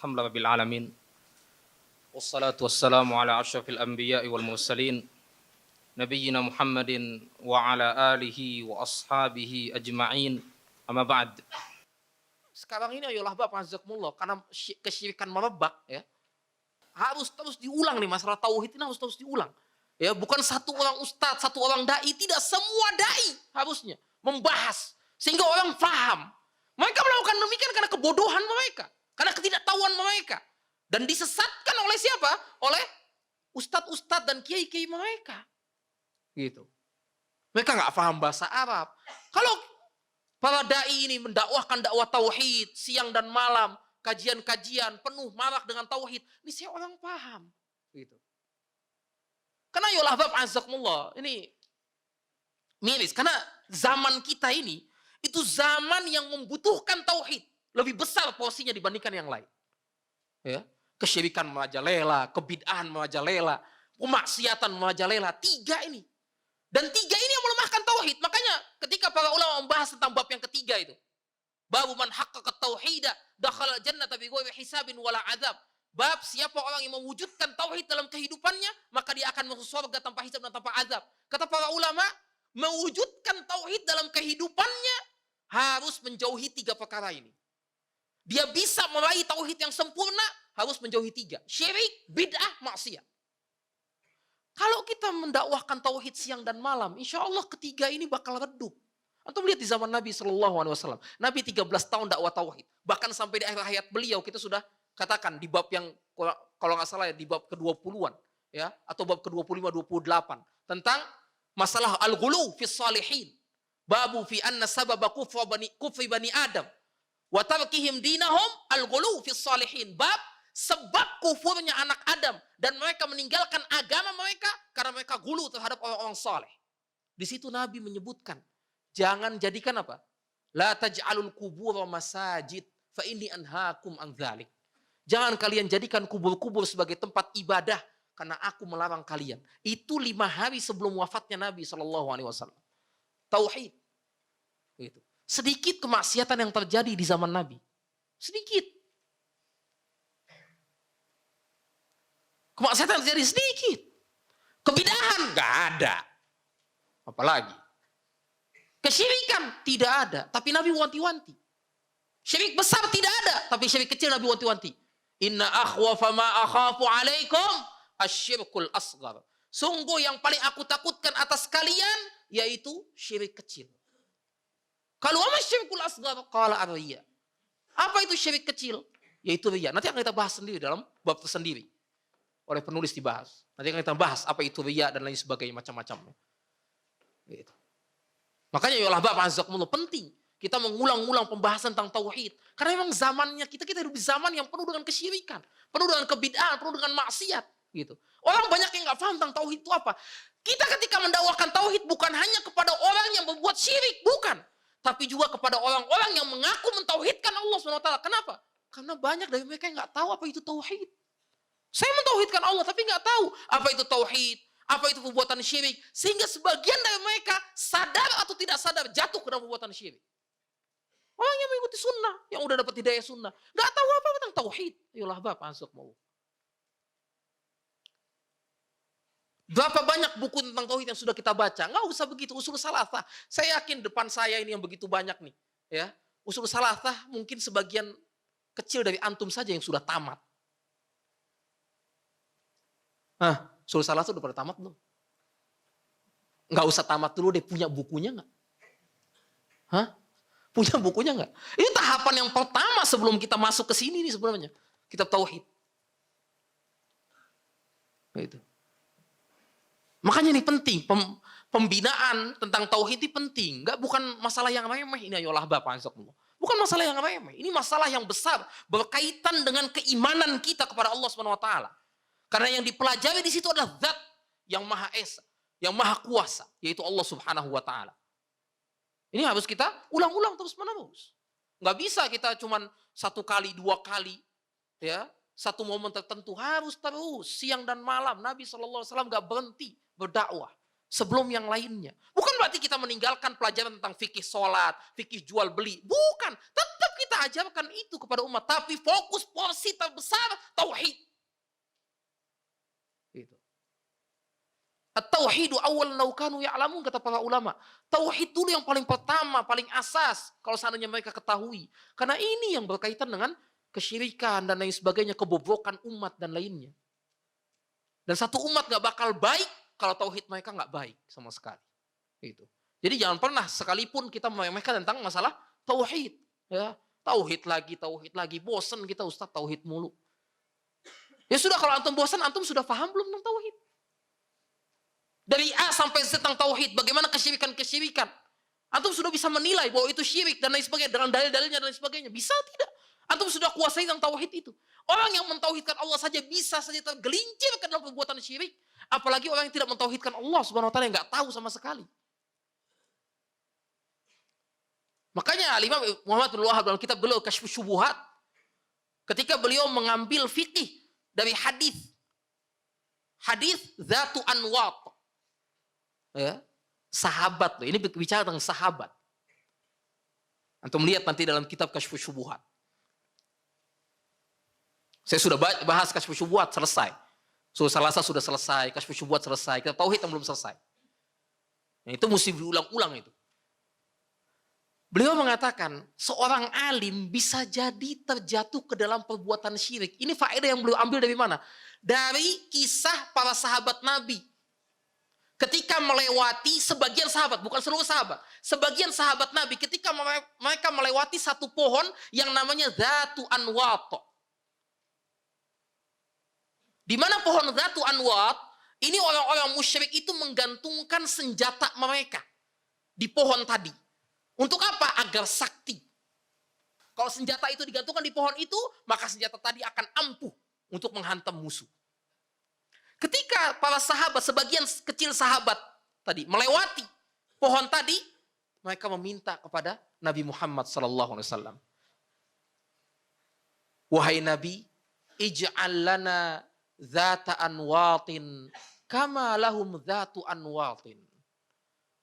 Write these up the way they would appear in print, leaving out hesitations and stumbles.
Alhamdulillah rabbil alamin. Wassalatu wassalamu ala asyrafil anbiya'i wal mursalin nabiyyina Muhammadin wa ala alihi wa ashabihi ajma'in. Amma ba'd. Sekarang ini ayolah Bapak azakumullah, karena kesyirikan merebak ya. Harus terus diulang nih, masalah tauhid ini harus terus diulang. Ya, bukan satu orang ustadz, satu orang dai, tidak, semua dai harusnya membahas sehingga orang paham. Mereka melakukan demikian karena kebodohan mereka, karena ketidaktahuan mereka, dan disesatkan oleh siapa? Oleh ustadz-ustadz dan kiai-kiai mereka. Gitu. Mereka nggak paham bahasa Arab. Kalau para dai ini mendakwahkan dakwah tauhid siang dan malam, kajian-kajian penuh marak dengan tauhid, ini saya orang paham. Gitu. Karena yolah bab azakumullah, ini miris. Karena zaman kita ini, itu zaman yang membutuhkan tauhid. Lebih besar porsinya dibandingkan yang lain. Ya, kesyirikan merajalela, kebid'ahan merajalela, kemaksiatan merajalela. Tiga ini. Dan tiga ini yang melemahkan tauhid. Makanya ketika para ulama membahas tentang bab yang ketiga itu. Babu man haqqaqa tauhida dakhala jannata bighairi hisabin wala azab. Bab siapa orang yang mewujudkan tauhid dalam kehidupannya, maka dia akan masuk surga tanpa hisab dan tanpa azab. Kata para ulama, mewujudkan tauhid dalam kehidupannya harus menjauhi tiga perkara ini. Dia bisa meraih tauhid yang sempurna, harus menjauhi tiga. Syirik, bid'ah, maksiat. Kalau kita mendakwahkan tauhid siang dan malam, insya Allah ketiga ini bakal redup. Antum lihat di zaman Nabi SAW. Nabi 13 tahun dakwah tauhid. Bahkan sampai di akhir hayat beliau, kita sudah katakan di bab yang kalau nggak salah ya di bab ke-20-an ya, atau bab ke-25 28 tentang masalah al-ghulu fis salihin. Babu fi anna sababa kufri bani Adam wa tarkihim dinahum al-ghulu fis salihin. Bab sebab kufurnya anak Adam dan mereka meninggalkan agama mereka karena mereka gulu terhadap orang-orang saleh. Di situ Nabi menyebutkan, jangan jadikan apa? La taj'alul qubur masajid fa inni anhaakum an dzalik. Jangan kalian jadikan kubur-kubur sebagai tempat ibadah, karena aku melarang kalian. Itu 5 hari sebelum wafatnya Nabi SAW. Tauhid. Gitu. Sedikit kemaksiatan yang terjadi di zaman Nabi. Sedikit. Kemaksiatan yang terjadi sedikit. Kebidahan nggak ada. Apalagi. Kesyirikan tidak ada. Tapi Nabi wanti-wanti. Syirik besar tidak ada. Tapi syirik kecil Nabi wanti-wanti. Inna akhwafa ma akhafu alaikum asyirkul asghar. Sungguh yang paling aku takutkan atas kalian yaitu syirik kecil. Kalau apa syirkul asghar? Qala ar-riya. Apa itu syirik kecil? Yaitu riya. Nanti akan kita bahas sendiri dalam bab tersendiri. Oleh penulis dibahas. Nanti akan kita bahas apa itu riya dan lain sebagainya macam-macam. Gitu. Makanya ya Allah bab azakumullah penting. Kita mengulang-ulang pembahasan tentang tauhid. Karena memang zamannya kita hidup di zaman yang penuh dengan kesyirikan. Penuh dengan kebid'ahan, penuh dengan maksiat. Gitu. Orang banyak yang gak paham tentang tauhid itu apa. Kita ketika mendakwakan tauhid bukan hanya kepada orang yang membuat syirik. Bukan. Tapi juga kepada orang-orang yang mengaku mentauhidkan Allah SWT. Kenapa? Karena banyak dari mereka yang gak tahu apa itu tauhid. Saya mentauhidkan Allah tapi gak tahu apa itu tauhid. Apa itu perbuatan syirik. Sehingga sebagian dari mereka sadar atau tidak sadar jatuh ke dalam perbuatan syirik. Orang yang mengikuti sunnah, yang udah dapat hidayah sunnah, nggak tahu apa tentang tauhid. Ayolah bapak masuk mau. Berapa banyak buku tentang tauhid yang sudah kita baca? Nggak usah begitu. Usul salasah. Saya yakin depan saya ini yang begitu banyak nih, ya. Usul salasah mungkin sebagian kecil dari antum saja yang sudah tamat. Usul salasah udah pada tamat belum? Nggak usah tamat dulu deh, punya bukunya nggak? Punya bukunya enggak? Ini tahapan yang pertama sebelum kita masuk ke sini nih sebenarnya. Kitab tauhid. Gitu. Makanya ini penting, pembinaan tentang tauhid ini penting. Bukan masalah yang remeh ini ayolah Bapak azakumullah. Bukan masalah yang remeh, ini masalah yang besar berkaitan dengan keimanan kita kepada Allah Subhanahu wa taala. Karena yang dipelajari di situ adalah zat yang Maha Esa, yang Maha Kuasa, yaitu Allah Subhanahu wa taala. Ini harus kita ulang-ulang terus-menerus. Nggak bisa kita cuman 1 kali, 2 kali. Ya, satu momen tertentu harus terus. Siang dan malam Nabi SAW nggak berhenti berdakwah. Sebelum yang lainnya. Bukan berarti kita meninggalkan pelajaran tentang fikih sholat, fikih jual beli. Bukan. Tetap kita ajarkan itu kepada umat. Tapi fokus porsi terbesar tauhid. Gitu. At-tauhidu awal laukanu ya'lamun, kata para ulama. Tauhid dulu yang paling pertama, paling asas kalau seandainya mereka ketahui. Karena ini yang berkaitan dengan kesyirikan dan lain sebagainya, kebobrokan umat dan lainnya. Dan satu umat gak bakal baik kalau tauhid mereka gak baik sama sekali. Gitu. Jadi jangan pernah sekalipun kita meremehkan tentang masalah tauhid. Ya, tauhid lagi, bosan kita Ustaz tauhid mulu. Ya sudah, kalau antum bosan, antum sudah paham belum tentang tauhid? Dari A sampai Z tentang tauhid, bagaimana kesyirikan-kesyirikan. Antum sudah bisa menilai bahwa itu syirik dan lain sebagainya, dengan dalil-dalilnya dan lain sebagainya. Bisa tidak? Antum sudah kuasai tentang tauhid itu. Orang yang mentauhidkan Allah saja bisa saja tergelincir ke dalam perbuatan syirik. Apalagi orang yang tidak mentauhidkan Allah Subhanahu wa taala, yang enggak tahu sama sekali. Makanya Imam Muhammad bin Wahab dalam kitab beliau Kasyfus Syubuhat, ketika beliau mengambil fikih dari hadis Dzatu Anwat. Ya, sahabat, ini bicara tentang sahabat. Antum lihat nanti dalam kitab Kasyfus Syubuhat. Saya sudah bahas Kasyfus Syubuhat, selesai. Salasa sudah selesai, Kasyfus Syubuhat selesai, kitab tauhid yang belum selesai. Nah, itu mesti diulang-ulang itu. Beliau mengatakan, seorang alim bisa jadi terjatuh ke dalam perbuatan syirik. Ini faedah yang beliau ambil dari mana? Dari kisah para sahabat Nabi. Ketika melewati sebagian sahabat, bukan seluruh sahabat. Sebagian sahabat Nabi ketika mereka melewati satu pohon yang namanya Dzatu Anwat. Di mana pohon Dzatu Anwat, ini orang-orang musyrik itu menggantungkan senjata mereka di pohon tadi. Untuk apa? Agar sakti. Kalau senjata itu digantungkan di pohon itu, maka senjata tadi akan ampuh untuk menghantam musuh. Ketika para sahabat, sebagian kecil sahabat tadi melewati pohon tadi, mereka meminta kepada Nabi Muhammad SAW. Wahai Nabi, ij'al lana dzata anwatin kama lahum dzatu anwatin.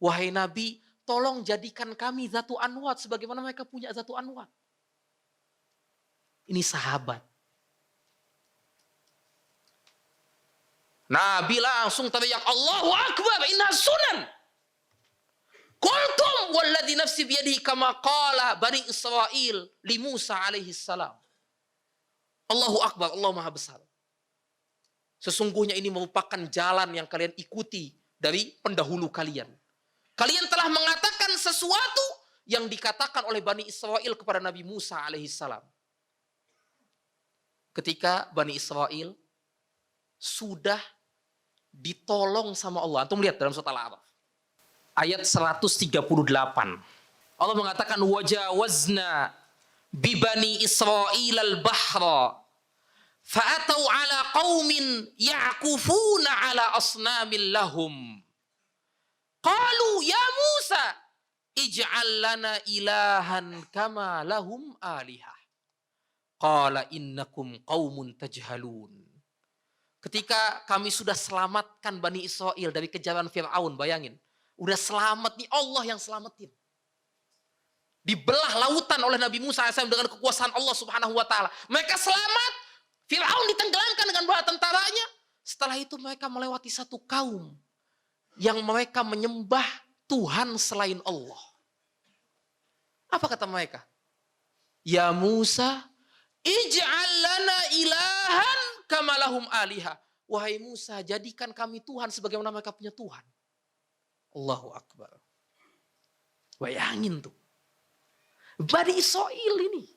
Wahai Nabi, tolong jadikan kami dzatu anwat sebagaimana mereka punya dzatu anwat. Ini sahabat. Nabi langsung teriak, Allahu Akbar, inna sunan. Qultum walladhi nafsi biyadihi kama qala Bani Israel li Musa alaihi salam. Allahu Akbar, Allah Maha Besar. Sesungguhnya ini merupakan jalan yang kalian ikuti dari pendahulu kalian. Kalian telah mengatakan sesuatu yang dikatakan oleh Bani Israel kepada Nabi Musa alaihi salam. Ketika Bani Israel sudah ditolong sama Allah. Antum lihat dalam surat Al-A'raf. Ayat 138. Allah mengatakan, wajawazna bibani Israel al-bahra fa'atau ala qaumin ya'kufuna ala asnamil lahum. Qalu ya Musa ij'al lana ilahan kama lahum alihah. Qala innakum qaumun tajhalun. Ketika kami sudah selamatkan Bani Israel dari kejaran Fir'aun, bayangin. Udah selamat nih, Allah yang selamatin. Dibelah lautan oleh Nabi Musa AS dengan kekuasaan Allah Subhanahu wa taala. Mereka selamat, Fir'aun ditenggelamkan dengan bala tentaranya. Setelah itu mereka melewati satu kaum yang mereka menyembah Tuhan selain Allah. Apa kata mereka? Ya Musa, ij'al lana ilahan kama lahum alihah. Wahai Musa, jadikan kami Tuhan sebagaimana mereka punya Tuhan. Allahu Akbar. Bayangin tuh. Bani Israel ini.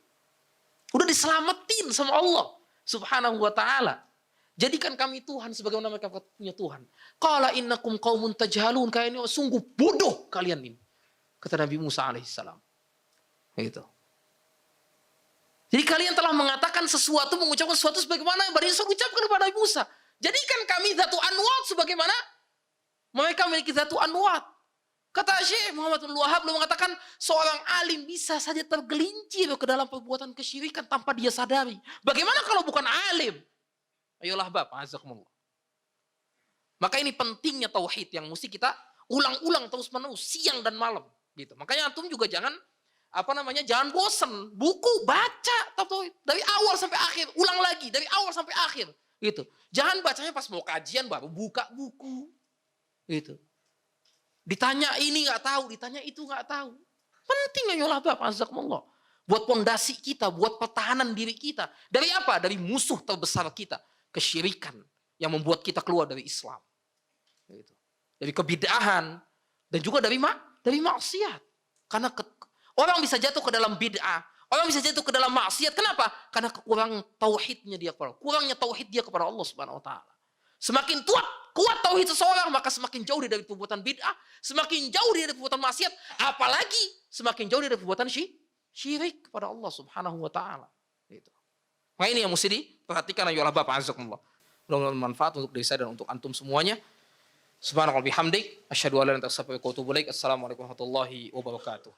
Udah diselamatin sama Allah Subhanahu wa ta'ala. Jadikan kami Tuhan sebagaimana mereka punya Tuhan. Qala innakum qaumun tajhalun. Kalian ini sungguh bodoh kalian ini. Kata Nabi Musa alaihissalam. Gitu. Jadi kalian telah mengatakan sesuatu, mengucapkan sesuatu sebagaimana Bani Israil ucapkan kepada Nabi Musa. Jadikan kami dzatu anwat sebagaimana mereka memiliki dzatu anwat. Kata Syekh Muhammad bin Wahab belum mengatakan seorang alim bisa saja tergelincir ke dalam perbuatan kesyirikan tanpa dia sadari. Bagaimana kalau bukan alim? Ayolah Bapak, azakumullah. Maka ini pentingnya tauhid yang mesti kita ulang-ulang terus-menerus siang dan malam gitu. Makanya antum juga jangan Jangan bosen. Buku baca tauhid dari awal sampai akhir, ulang lagi dari awal sampai akhir. Gitu. Jangan bacanya pas mau kajian baru buka buku. Gitu. Ditanya ini nggak tahu, ditanya itu nggak tahu. Penting ayolah Bapak azakumullah. Buat pondasi kita, buat pertahanan diri kita. Dari apa? Dari musuh terbesar kita, kesyirikan yang membuat kita keluar dari Islam. Gitu. Dari kebid'ahan dan juga dari maksiat. Karena orang bisa jatuh ke dalam bid'ah, orang bisa jatuh ke dalam maksiat. Kenapa? Karena kekurangan tauhidnya dia kepada kurangnya tauhid dia kepada Allah Subhanahu wa taala. Semakin kuat tauhid seseorang, maka semakin jauh dia dari perbuatan bid'ah, semakin jauh dia dari perbuatan maksiat, apalagi semakin jauh dia dari perbuatan syirik kepada Allah Subhanahu wa taala. Gitu. Nah, ini yang mesti diperhatikan ayolah Bapak azakumullah. Mudah-mudahan bermanfaat untuk diri saya dan untuk antum semuanya. Subhanallah bihamdik, asyhadu an la ilaha illa anta astaghfiruka wa atubu ilaik. Assalamualaikum warahmatullahi wabarakatuh.